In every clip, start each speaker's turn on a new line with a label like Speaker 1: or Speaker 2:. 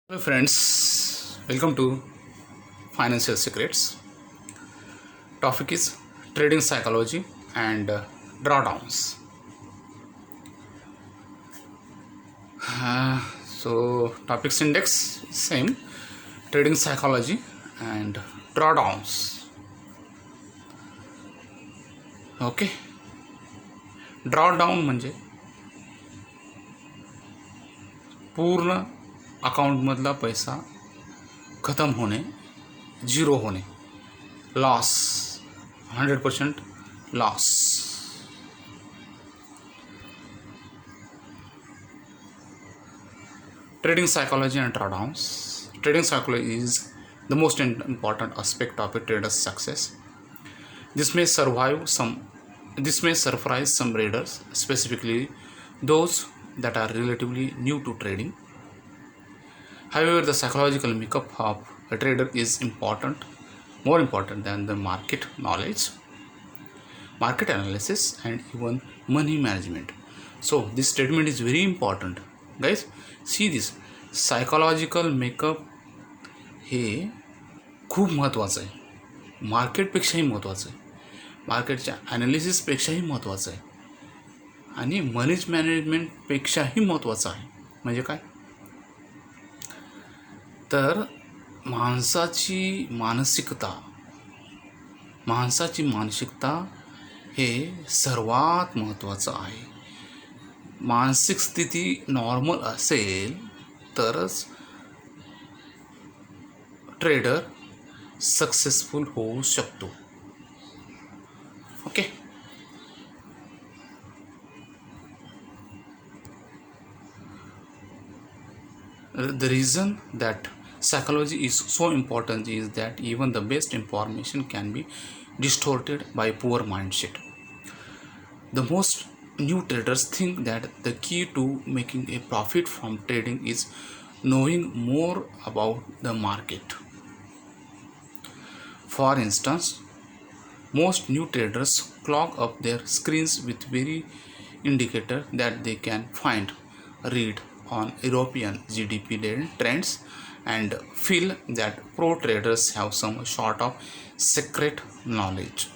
Speaker 1: Hello friends, welcome to Financial Secrets. Topic is trading psychology and drawdowns. Topics index same, trading psychology and drawdowns. Okay, drawdown म्हणजे पूर्ण अकाउंटमधला पैसा खतम होणे, zero होणे, loss, 100% loss. Trading psychology and drawdowns. Trading psychology is the most important aspect of a trader's success. This may survive some. This may surprise some traders, specifically those that are relatively new to trading. However, the psychological makeup of a trader is important, more important than the market knowledge, market analysis, and even money management. So, this statement is very important, guys. See this psychological makeup हे खूप महत्त्वाचं आहे, मार्केटपेक्षाही महत्त्वाचं आहे, मार्केटच्या ॲनालिसिसपेक्षाही महत्त्वाचं आहे आणि मनीज मॅनेजमेंटपेक्षाही महत्त्वाचं आहे. म्हणजे काय तर माणसाची मानसिकता हे सर्वात महत्त्वाचं आहे. मानसिक स्थिती नॉर्मल असेल तरच ट्रेडर सक्सेसफुल होऊ शकतो. Okay, the reason that psychology is so important is that even the best information can be distorted by poor mindset. The most new traders think that the key to making a profit from trading is knowing more about the market. For instance, most new traders clog up their screens with very indicator that they can read on European GDP trends and feel that pro traders have some sort of secret knowledge.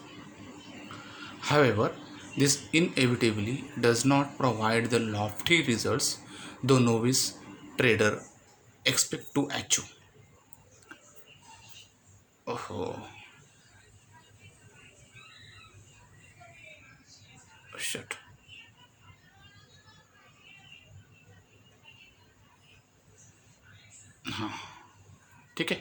Speaker 1: However, this inevitably does not provide the lofty results the novice trader expect to achieve. Oh, shit. ठीक है.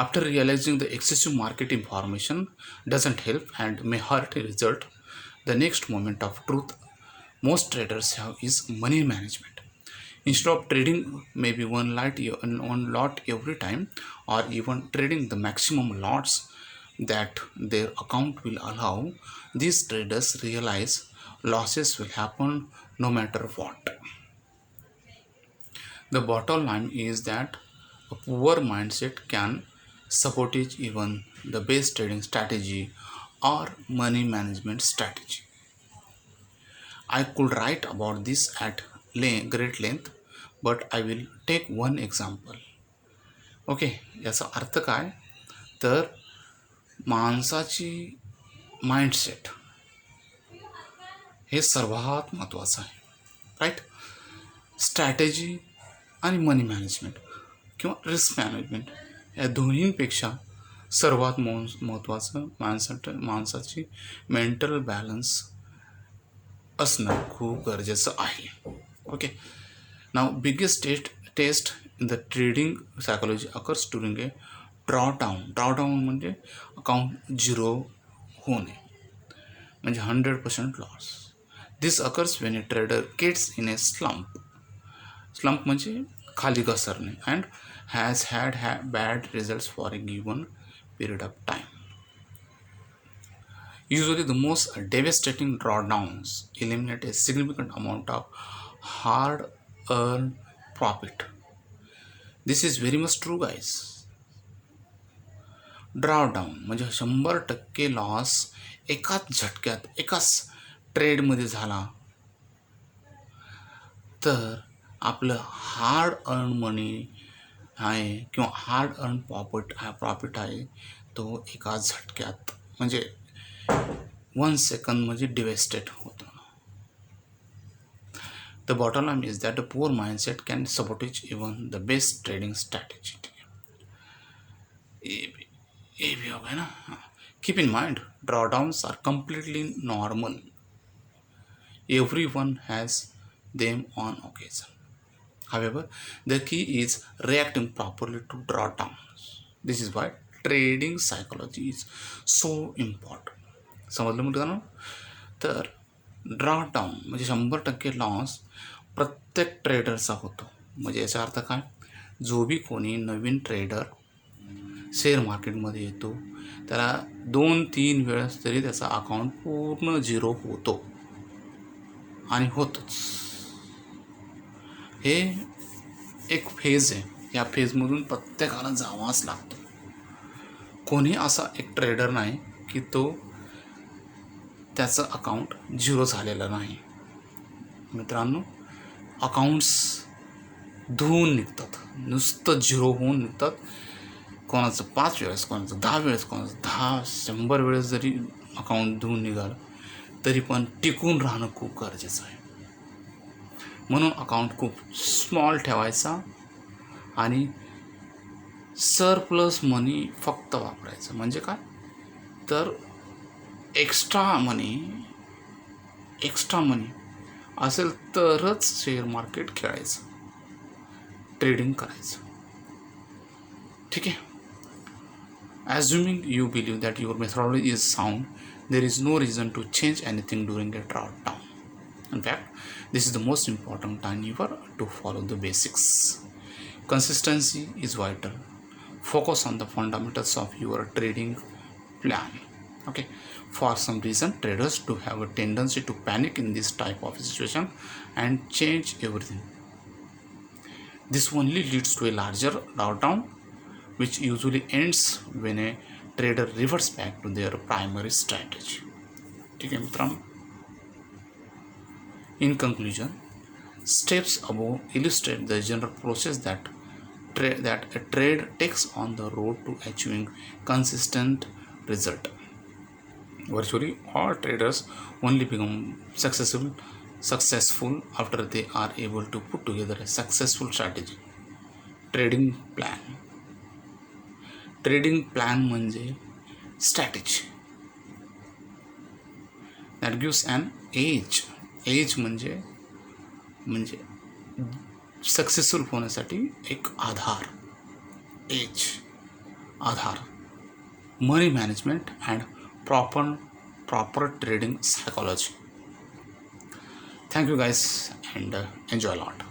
Speaker 1: After realizing the excessive market information doesn't help and may hurt a result, the next moment of truth most traders have is money management. Instead of trading maybe one lot every time, or even trading the maximum lots that their account will allow, these traders realize losses will happen no matter what. The bottom line is that a poor mindset can sabotage even the best trading strategy or money management strategy. I could write about this at great length, but I will take one example. Okay, याचा अर्थ काय तर माणसाची mindset हे सर्वात महत्त्वाचं आहे. Right, strategy आणि money management किंवा risk management या दोन्हींपेक्षा सर्वात महत्त्वाचं माणसाची मेंटल बॅलन्स असणं खूप गरजेचं आहे. Okay, now biggest test in the trading psychology occurs during a drawdown म्हणजे अकाउंट झिरो होणे, म्हणजे 100% loss. This occurs when a trader gets in a slump म्हणजे खाली घसरणे and has had bad results for a given period of time. Usually, the most devastating drawdowns eliminate a significant amount of hard-earned profit. This is very much true, guys. ड्रॉडाऊन म्हणजे 100% loss एकाच झटक्यात एकाच ट्रेडमध्ये झाला तर आपलं हार्ड अर्न मनी आहे किंवा hard earn profit आहे तो एका झटक्यात म्हणजे 1 सेकंद म्हणजे डिवेस्टेड होतो. The bottom line is that the poor mindset can sabotage even the best trading strategy. ये भी हो गया ना. Keep in mind drawdowns are completely normal. Everyone has them on occasion. However, the key is reacting properly to drawdowns. This is why trading psychology is so important. समजलं मित्रांनो. तर ड्रॉडाऊन म्हणजे 100% loss प्रत्येक ट्रेडरचा होतो. म्हणजे याचा अर्थ काय, जो बी कोणी नवीन ट्रेडर शेअर मार्केटमध्ये येतो त्याला 2-3 वेळेस तरी त्याचा अकाउंट पूर्ण झिरो होतो आणि होतच. हे एक फेज आहे. या फेजमधून प्रत्येकाला जावाच लागतो. कोणी असा एक ट्रेडर नाही की तो त्याचं अकाउंट झिरो झालेलं नाही. मित्रांनो, अकाउंट्स धुवून निघतात, नुसतं झिरो होऊन निघतात. कोणाचं 5 वेळेस, कोणाचं 10 वेळेस, कोणाचं 100 वेळेस जरी अकाउंट धुवून निघालं तरी पण टिकून राहणं खूप गरजेचं आहे. म्हणून अकाउंट खूप स्मॉल ठेवायचा आणि सरप्लस मनी फक्त वापरायचं. म्हणजे काय तर एक्स्ट्रा मनी असेल तरच शेअर मार्केट खेळायचं, ट्रेडिंग करायचं. ठीक आहे. Assuming you believe that your methodology is sound, there is no reason to change anything during a drawdown. In fact, this is the most important time ever to follow the basics. Consistency is vital. Focus on the fundamentals of your trading plan. Okay. For some reason, traders do have a tendency to panic in this type of situation and change everything. This only leads to a larger drawdown, which usually ends when a trader reverts back to their primary strategy. ठीक है मित्रांनो. In conclusion, steps above illustrate the general process that a trade takes on the road to achieving consistent result. Virtually all traders only become successful after they are able to put together a successful strategy. Trading plan म्हणजे strategy that gives an edge म्हणजे successful होण्यासाठी एक आधार money management and proper trading psychology. Thank you guys and enjoy lot.